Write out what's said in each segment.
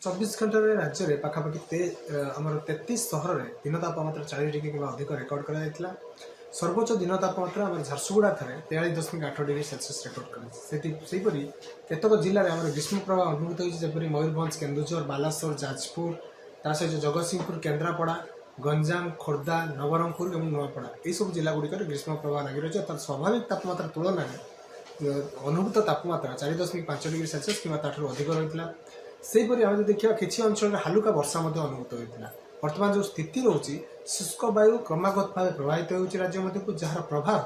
24 घंटा राज्य में पाखापाखि आमर 33 सहर में दिन तापमात्रा 40 डिग्री कि अधिक रेकर्ड कर सर्वोच्च दिन तापमात्रा आम झारसुगुड़ा 43.8 डिग्री सेल्सियस रेकर्ड करपरी केतक जिले में ग्रीष्म प्रभाव अनुभूत होती मयूरभंज केन्दुझर बालासोर जाजपुर ता सहित जगतसिंहपुर केन्द्रापड़ा गंजाम खोर्धा नवरंगपुर और नुआपड़ा यह सब जिला गुड़िक ग्रीष्म प्रभाव लगी रही है अर्थात स्वाभाविक तापमात्रा तुलन में अनुभूत तापमात्रा 4.5 डिग्री सेल्सियस कि अधिक रही है। सेहीपरि आम देखा किसी अंचल हालुका वर्षा अनुभूत होता है। वर्तमान जो स्थिति रोचे शुष्क वायु क्रमागत भाव प्रभावित हो राज्य मध्य जार प्रभाव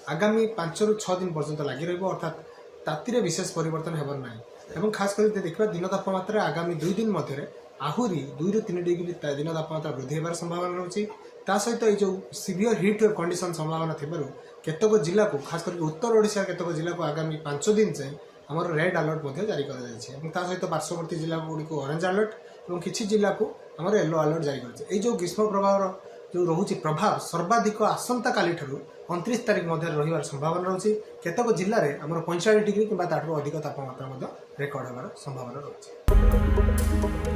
आगामी 5 ରୁ 6 दिन पर्यंत लगी रर्थात ताती विशेष परिवर्तन होवर ना। खास कर देखा दिन तापमात्रा आगामी 2 दिन मध्य आहरी 2 ରୁ 3 डिग्री दिन तापमात्रा वृद्धि होबार संभावना रही सहित ये सीवियर हिट कंडीशन संभावना थी केतक जिला को खास करके उत्तर ओडिशा केतक जिला को आगामी 5 दिन जाए आमर रेड अलर्ट जारी कर सहित पार्श्ववर्ती जिला गुड़िक ऑरेंज अलर्ट और किसी जिला को आमर येलो अलर्ट जारी कर जो ग्रीष्म प्रभाव जो रोचे प्रभाव सर्वाधिक आसंता काली 29 तारीख मध्य रही संभावना रही केतक जिले में आमर 45 डिग्री कि अधिक तापमात्रा रेकर्ड होबार संभावना रही।